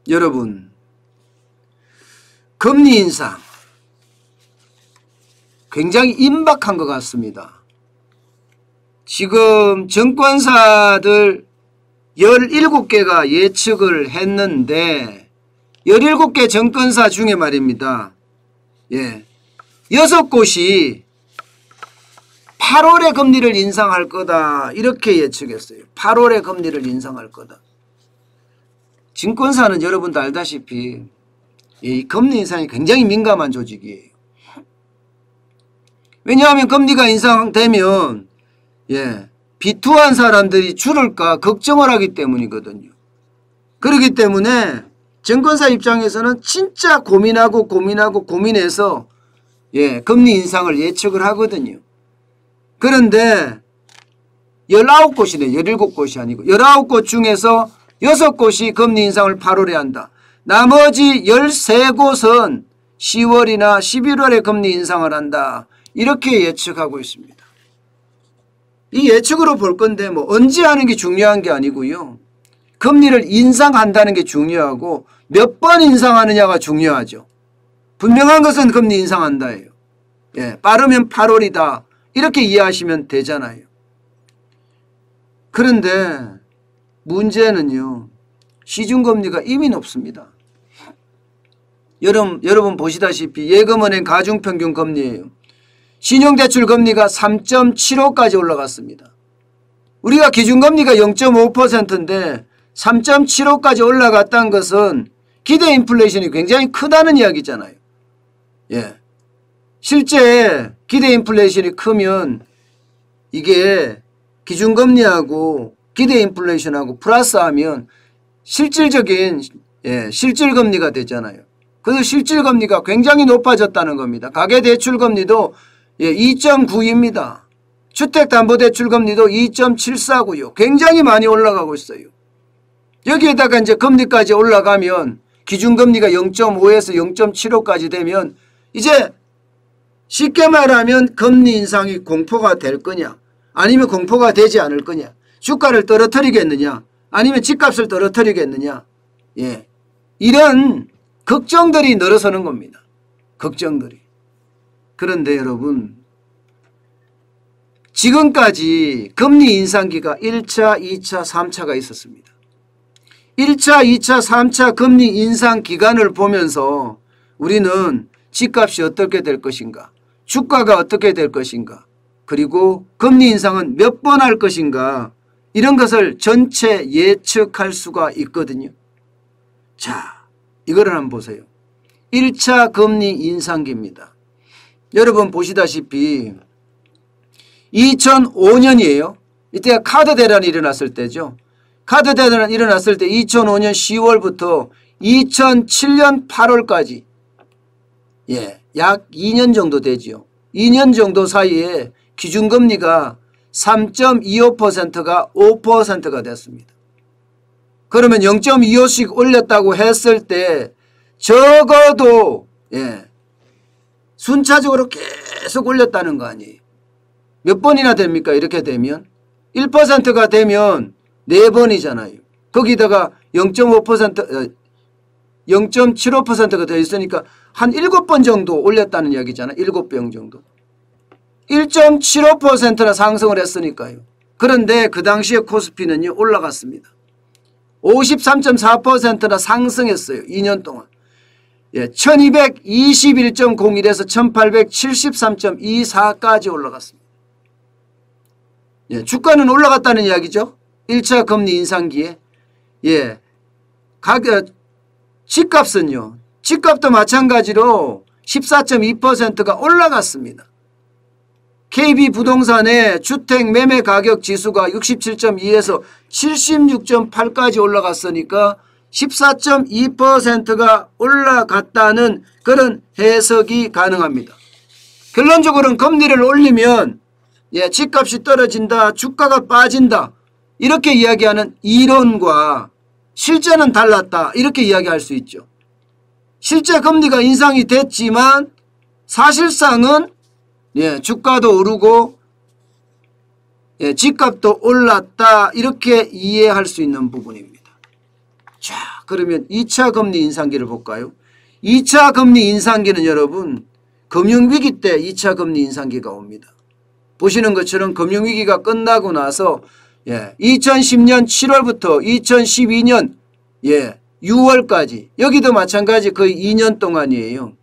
여러분, 금리 인상 굉장히 임박한 것 같습니다. 지금 증권사들 17개가 예측을 했는데 17개 증권사 중에 말입니다. 6곳이 8월에 금리를 인상할 거다 이렇게 예측했어요. 8월에 금리를 인상할 거다. 증권사는 여러분도 알다시피 이 금리 인상이 굉장히 민감한 조직이에요. 왜냐하면 금리가 인상되면 비투한 사람들이 줄을까 걱정을 하기 때문이거든요. 그렇기 때문에 증권사 입장에서는 진짜 고민해서 금리 인상을 예측을 하거든요. 그런데 19곳이네. 17곳이 아니고 19곳 중에서 6곳이 금리 인상을 8월에 한다. 나머지 13곳은 10월이나 11월에 금리 인상을 한다. 이렇게 예측하고 있습니다. 이 예측으로 볼 건데 뭐 언제 하는 게 중요한 게 아니고요. 금리를 인상한다는 게 중요하고 몇 번 인상하느냐가 중요하죠. 분명한 것은 금리 인상한다예요. 빠르면 8월이다. 이렇게 이해하시면 되잖아요. 그런데 문제는요. 시중금리가 이미 높습니다. 여러분 보시다시피 예금은행 가중평균 금리예요. 신용대출 금리가 3.75까지 올라갔습니다. 우리가 기준금리가 0.5%인데 3.75까지 올라갔다는 것은 기대 인플레이션이 굉장히 크다는 이야기잖아요. 실제 기대 인플레이션이 크면 이게 기준금리하고 기대 인플레이션하고 플러스하면 실질적인 실질금리가 되잖아요. 그래서 실질금리가 굉장히 높아졌다는 겁니다. 가계대출금리도 2.9입니다. 주택담보대출금리도 2.74고요. 굉장히 많이 올라가고 있어요. 여기에다가 이제 금리까지 올라가면 기준금리가 0.5에서 0.75까지 되면 이제 쉽게 말하면 금리 인상이 공포가 될 거냐 아니면 공포가 되지 않을 거냐, 주가를 떨어뜨리겠느냐 아니면 집값을 떨어뜨리겠느냐, 이런 걱정들이 늘어서는 겁니다. 걱정들이. 그런데 여러분, 지금까지 금리 인상기가 1차, 2차, 3차가 있었습니다. 1차, 2차, 3차 금리 인상 기간을 보면서 우리는 집값이 어떻게 될 것인가, 주가가 어떻게 될 것인가, 그리고 금리 인상은 몇 번 할 것인가, 이런 것을 전체 예측할 수가 있거든요. 자, 이거를 한번 보세요. 1차 금리 인상기입니다. 여러분 보시다시피 2005년이에요. 이때가 카드 대란이 일어났을 때죠. 카드 대란이 일어났을 때 2005년 10월부터 2007년 8월까지 약 2년 정도 되지요. 2년 정도 사이에 기준금리가 3.25%가 5%가 됐습니다. 그러면 0.25씩 올렸다고 했을 때 적어도 순차적으로 계속 올렸다는 거 아니에요. 몇 번이나 됩니까? 이렇게 되면 1%가 되면 4번이잖아요. 거기다가 0.5% 0.75%가 더 있으니까 한 7번 정도 올렸다는 이야기잖아요. 7번 정도. 1.75%나 상승을 했으니까요. 그런데 그 당시에 코스피는요 올라갔습니다. 53.4%나 상승했어요. 2년 동안. 1221.01에서 1873.24까지 올라갔습니다. 주가는 올라갔다는 이야기죠. 1차 금리 인상기에. 집값은요. 집값도 마찬가지로 14.2%가 올라갔습니다. KB부동산의 주택 매매 가격 지수가 67.2에서 76.8까지 올라갔으니까 14.2%가 올라갔다는 그런 해석이 가능합니다. 결론적으로는 금리를 올리면 집값이 떨어진다, 주가가 빠진다, 이렇게 이야기하는 이론과 실제는 달랐다, 이렇게 이야기할 수 있죠. 실제 금리가 인상이 됐지만 사실상은 주가도 오르고 집값도 올랐다, 이렇게 이해할 수 있는 부분입니다. 자, 그러면 2차 금리 인상기를 볼까요? 2차 금리 인상기는 여러분 금융위기 때 2차 금리 인상기가 옵니다. 보시는 것처럼 금융위기가 끝나고 나서 2010년 7월부터 2012년 6월까지 여기도 마찬가지 거의 2년 동안이에요.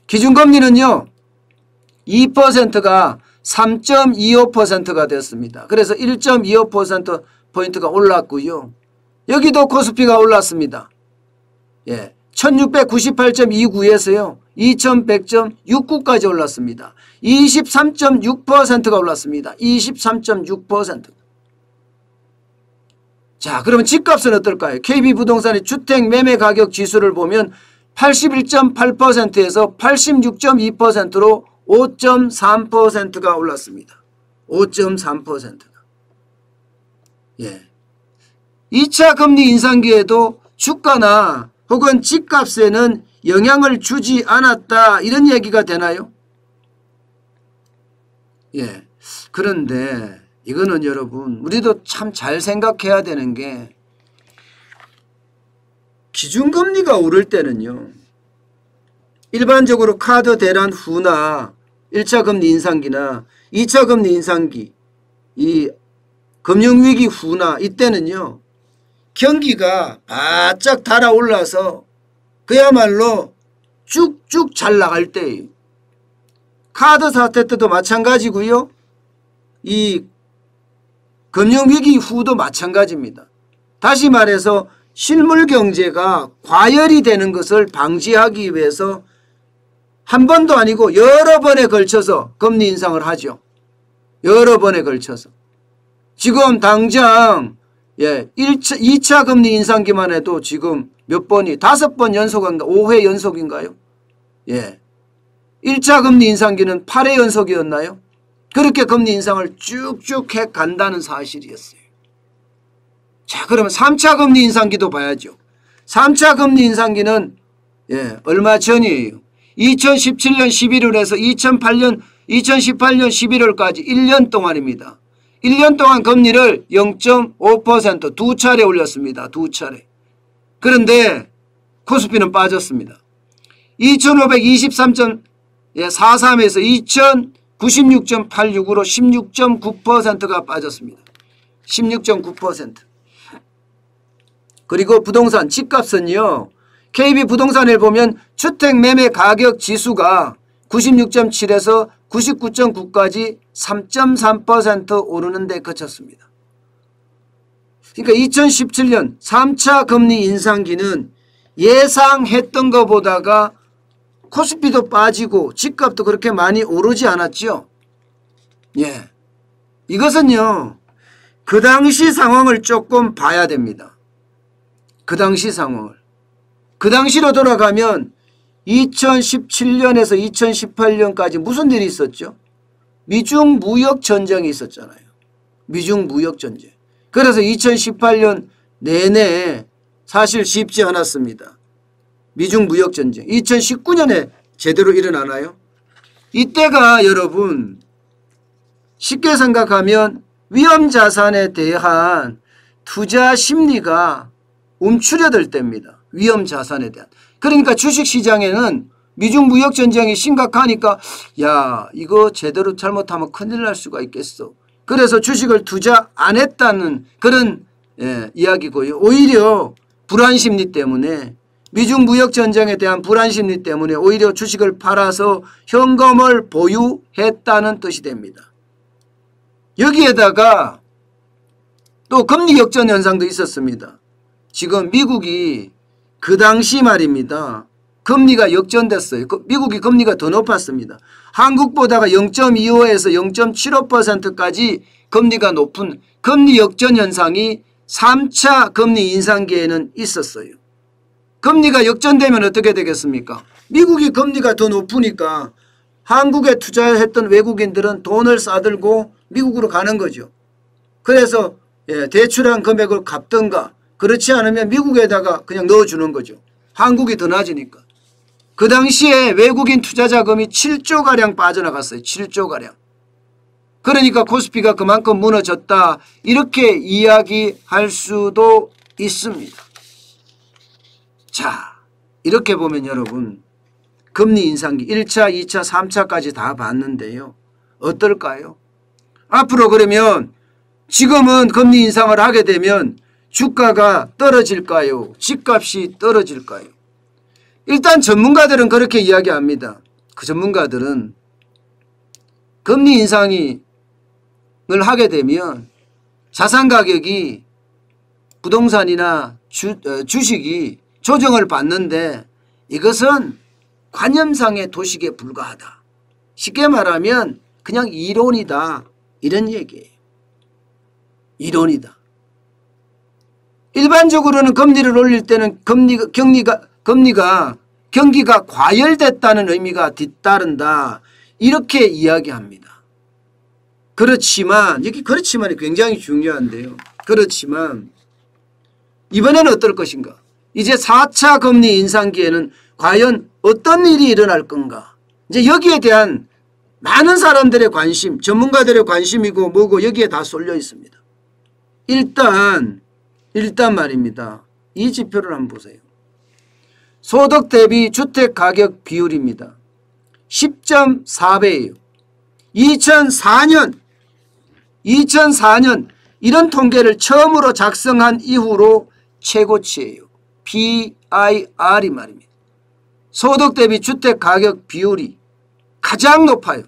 기준금리는요 2%가 3.25%가 됐습니다. 그래서 1.25%포인트가 올랐고요. 여기도 코스피가 올랐습니다. 1698.29에서요 2100.69까지 올랐습니다. 23.6%가 올랐습니다. 23.6%. 자, 그러면 집값은 어떨까요? KB부동산의 주택매매가격 지수를 보면 81.8%에서 86.2%로 5.3%가 올랐습니다. 5.3%가. 2차 금리 인상기에도 주가나 혹은 집값에는 영향을 주지 않았다 이런 얘기가 되나요? 그런데 이거는 여러분 우리도 참 잘 생각해야 되는 게 기준금리가 오를 때는요. 일반적으로 카드 대란 후나 1차 금리 인상기나 2차 금리 인상기 이 금융위기 후나 이때는요. 경기가 바짝 달아올라서 그야말로 쭉쭉 잘 나갈 때예요. 카드 사태 때도 마찬가지고요. 이 금융위기 후도 마찬가지입니다. 다시 말해서 실물경제가 과열이 되는 것을 방지하기 위해서 한 번도 아니고 여러 번에 걸쳐서 금리 인상을 하죠. 여러 번에 걸쳐서. 지금 당장 2차 금리 인상기만 해도 지금 몇 번이 5번 연속인가 5회 연속인가요? 1차 금리 인상기는 8회 연속이었나요? 그렇게 금리 인상을 쭉쭉 해 간다는 사실이었어요. 자, 그러면 3차 금리 인상기도 봐야죠. 3차 금리 인상기는 얼마 전이에요. 2017년 11월에서 2018년 11월까지 1년 동안입니다. 1년 동안 금리를 0.5% 두 차례 올렸습니다. 두 차례. 그런데 코스피는 빠졌습니다. 2523.43에서 2096.86으로 16.9%가 빠졌습니다. 16.9%. 그리고 부동산 집값은요. KB부동산을 보면 주택매매가격 지수가 96.7에서 99.9까지 3.3% 오르는 데 그쳤습니다. 그러니까 2017년 3차 금리 인상기는 예상했던 것보다가 코스피도 빠지고 집값도 그렇게 많이 오르지 않았죠. 이것은요. 그 당시 상황을 조금 봐야 됩니다. 그 당시 상황을. 그 당시로 돌아가면 2017년에서 2018년까지 무슨 일이 있었죠? 미중 무역 전쟁이 있었잖아요. 미중 무역 전쟁. 그래서 2018년 내내 사실 쉽지 않았습니다. 미중 무역 전쟁. 2019년에 제대로 일어나나요? 이때가 여러분 쉽게 생각하면 위험자산에 대한 투자 심리가 움츠려들 때입니다. 위험자산에 대한. 그러니까 주식시장에는 미중 무역 전쟁이 심각하니까 야 이거 제대로 잘못하면 큰일 날 수가 있겠어. 그래서 주식을 투자 안 했다는 그런 이야기고요. 오히려 불안심리 때문에 미중 무역 전쟁에 대한 불안심리 때문에 오히려 주식을 팔아서 현금을 보유했다는 뜻이 됩니다. 여기에다가 또 금리 역전 현상도 있었습니다. 지금 미국이 그 당시 말입니다. 금리가 역전됐어요. 미국이 금리가 더 높았습니다. 한국보다가 0.25에서 0.75%까지 금리가 높은 금리 역전 현상이 3차 금리 인상기에는 있었어요. 금리가 역전되면 어떻게 되겠습니까? 미국이 금리가 더 높으니까 한국에 투자했던 외국인들은 돈을 싸들고 미국으로 가는 거죠. 그래서 대출한 금액을 갚든가 그렇지 않으면 미국에다가 그냥 넣어주는 거죠. 한국이 더 낮으니까. 그 당시에 외국인 투자자금이 7조가량 빠져나갔어요. 7조가량. 그러니까 코스피가 그만큼 무너졌다. 이렇게 이야기할 수도 있습니다. 자, 이렇게 보면 여러분 금리 인상기 1차, 2차, 3차까지 다 봤는데요. 어떨까요? 앞으로 그러면 지금은 금리 인상을 하게 되면 주가가 떨어질까요? 집값이 떨어질까요? 일단 전문가들은 그렇게 이야기합니다. 그 전문가들은 금리 인상을 하게 되면 자산 가격이 부동산이나 주식이 조정을 받는데 이것은 관념상의 도식에 불과하다. 쉽게 말하면 그냥 이론이다. 이런 얘기예요. 이론이다. 일반적으로는 금리를 올릴 때는 경기가 과열됐다는 의미가 뒤따른다. 이렇게 이야기합니다. 그렇지만 여기 그렇지만이 굉장히 중요한데요. 그렇지만 이번에는 어떨 것인가? 이제 4차 금리 인상기에는 과연 어떤 일이 일어날 건가? 이제 여기에 대한 많은 사람들의 관심, 전문가들의 관심이고 뭐고 여기에 다 쏠려 있습니다. 일단 말입니다. 이 지표를 한번 보세요. 소득 대비 주택 가격 비율입니다. 10.4배예요. 2004년 이런 통계를 처음으로 작성한 이후로 최고치예요. PIR이 말입니다. 소득 대비 주택 가격 비율이 가장 높아요.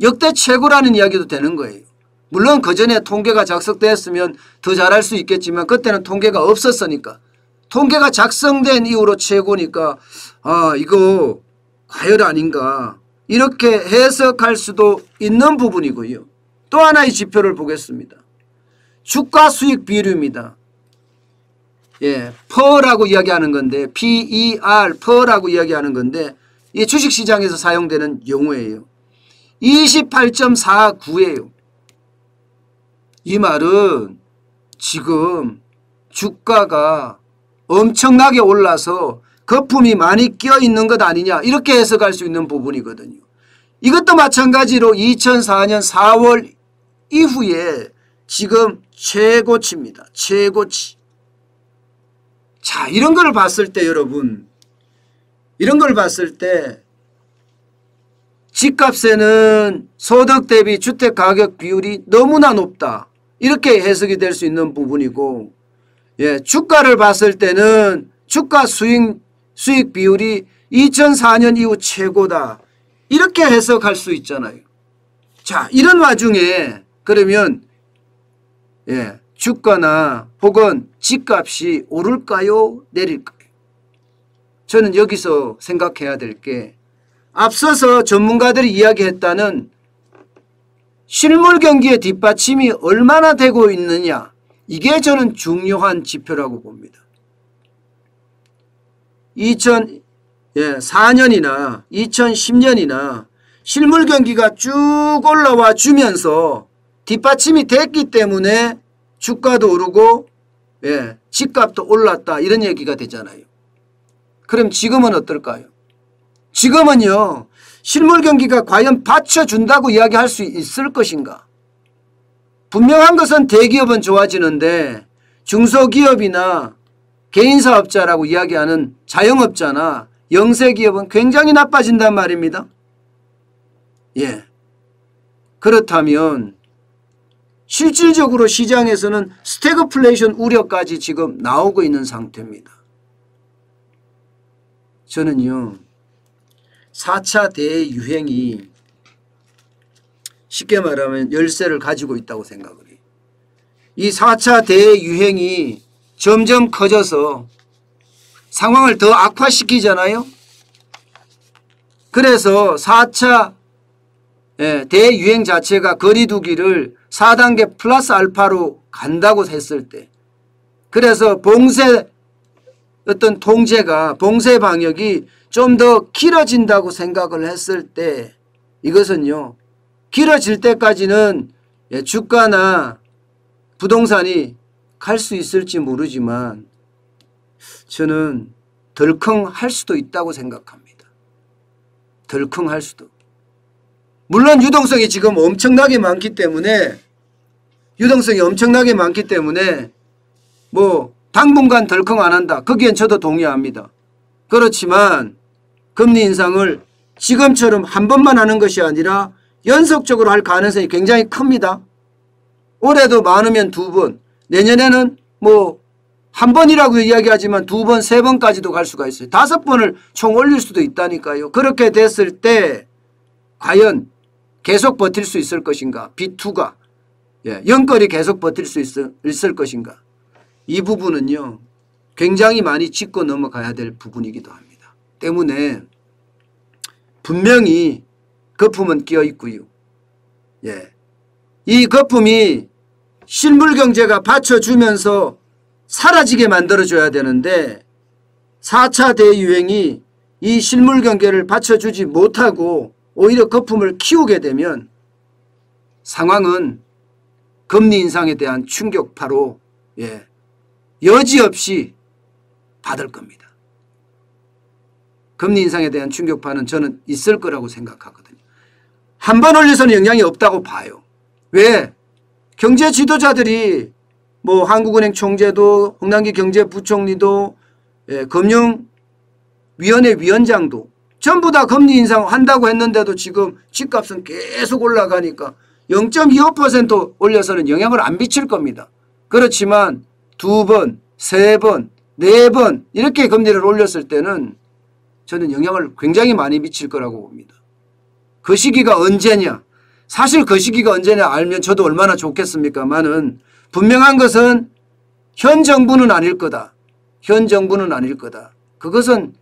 역대 최고라는 이야기도 되는 거예요. 물론 그전에 통계가 작성됐으면 더 잘할 수 있겠지만 그때는 통계가 없었으니까 통계가 작성된 이후로 최고니까 이거 과열 아닌가 이렇게 해석할 수도 있는 부분이고요. 또 하나의 지표를 보겠습니다. 주가 수익 비율입니다. 예, 퍼라고 이야기하는 건데 PER 퍼라고 이야기하는 건데 이 주식시장에서 사용되는 용어예요. 28.49예요. 이 말은 지금 주가가 엄청나게 올라서 거품이 많이 끼어있는 것 아니냐 이렇게 해석할 수 있는 부분이거든요. 이것도 마찬가지로 2004년 4월 이후에 지금 최고치입니다. 최고치. 자, 이런 걸 봤을 때 여러분 이런 걸 봤을 때 집값에는 소득 대비 주택 가격 비율이 너무나 높다. 이렇게 해석이 될 수 있는 부분이고 예, 주가를 봤을 때는 주가 수익 비율이 2004년 이후 최고다. 이렇게 해석할 수 있잖아요. 자, 이런 와중에 그러면 예, 주가나 혹은 집값이 오를까요? 내릴까요? 저는 여기서 생각해야 될 게 앞서서 전문가들이 이야기했다는 실물 경기의 뒷받침이 얼마나 되고 있느냐 이게 저는 중요한 지표라고 봅니다. 2004년이나 2010년이나 실물 경기가 쭉 올라와 주면서 뒷받침이 됐기 때문에 주가도 오르고 예, 집값도 올랐다 이런 얘기가 되잖아요. 그럼 지금은 어떨까요? 지금은요. 실물 경기가 과연 받쳐준다고 이야기할 수 있을 것인가? 분명한 것은 대기업은 좋아지는데 중소기업이나 개인사업자라고 이야기하는 자영업자나 영세기업은 굉장히 나빠진단 말입니다. 예. 그렇다면 실질적으로 시장에서는 스태그플레이션 우려까지 지금 나오고 있는 상태입니다. 저는요. 4차 대유행이 쉽게 말하면 열쇠를 가지고 있다고 생각을 해요. 이 4차 대유행이 점점 커져서 상황을 더 악화시키잖아요. 그래서 4차 대유행 자체가 거리두기를 4단계 플러스 알파로 간다고 했을 때 그래서 어떤 통제가 봉쇄 방역이 좀 더 길어진다고 생각을 했을 때 이것은요. 길어질 때까지는 주가나 부동산이 갈 수 있을지 모르지만 저는 덜컹할 수도 있다고 생각합니다. 덜컹할 수도. 물론 유동성이 지금 엄청나게 많기 때문에 뭐 당분간 덜컹 안 한다. 거기엔 저도 동의합니다. 그렇지만 금리 인상을 지금처럼 한 번만 하는 것이 아니라 연속적으로 할 가능성이 굉장히 큽니다. 올해도 많으면 2번, 내년에는 뭐 한 번이라고 이야기하지만 2번, 3번까지도 갈 수가 있어요. 5번을 총 올릴 수도 있다니까요. 그렇게 됐을 때 과연 계속 버틸 수 있을 것인가? B2가 영끌이 계속 버틸 수 있을 것인가? 이 부분은요 굉장히 많이 짚고 넘어가야 될 부분이기도 합니다. 때문에 분명히 거품은 끼어 있고요. 이 거품이 실물경제가 받쳐주면서 사라지게 만들어줘야 되는데 4차 대유행이 이 실물경제를 받쳐주지 못하고 오히려 거품을 키우게 되면 상황은 금리 인상에 대한 충격파로 여지없이 받을 겁니다. 금리 인상에 대한 충격파는 저는 있을 거라고 생각하거든요. 한 번 올려서는 영향이 없다고 봐요. 왜? 경제 지도자들이 뭐 한국은행 총재도 홍남기 경제부총리도 금융위원회 위원장도 전부 다 금리 인상한다고 했는데도 지금 집값은 계속 올라가니까 0.25% 올려서는 영향을 안 미칠 겁니다. 그렇지만 2번, 3번, 4번 이렇게 금리를 올렸을 때는 저는 영향을 굉장히 많이 미칠 거라고 봅니다. 그 시기가 언제냐? 사실 그 시기가 언제냐 알면 저도 얼마나 좋겠습니까마는 분명한 것은 현 정부는 아닐 거다. 현 정부는 아닐 거다. 그것은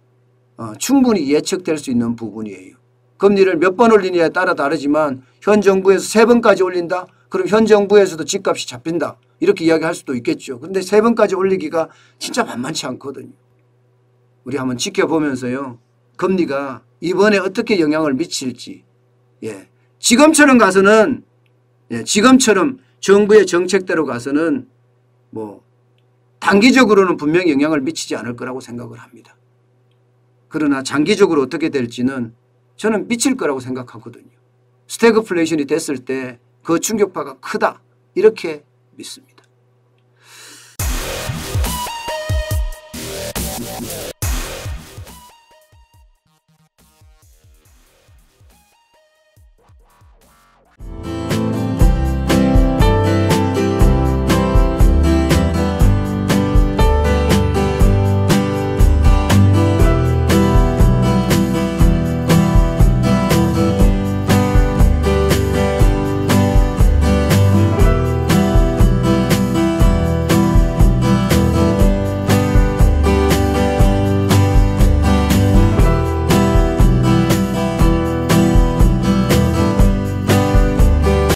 충분히 예측될 수 있는 부분이에요. 금리를 몇 번 올리느냐에 따라 다르지만 현 정부에서 3번까지 올린다? 그럼 현 정부에서도 집값이 잡힌다. 이렇게 이야기할 수도 있겠죠. 그런데 3번까지 올리기가 진짜 만만치 않거든요. 우리 한번 지켜보면서요. 금리가 이번에 어떻게 영향을 미칠지. 지금처럼 가서는 지금처럼 정부의 정책대로 가서는 뭐 단기적으로는 분명히 영향을 미치지 않을 거라고 생각을 합니다. 그러나 장기적으로 어떻게 될지는 저는 미칠 거라고 생각하거든요. 스태그플레이션이 됐을 때 그 충격파가 크다 이렇게 믿습니다.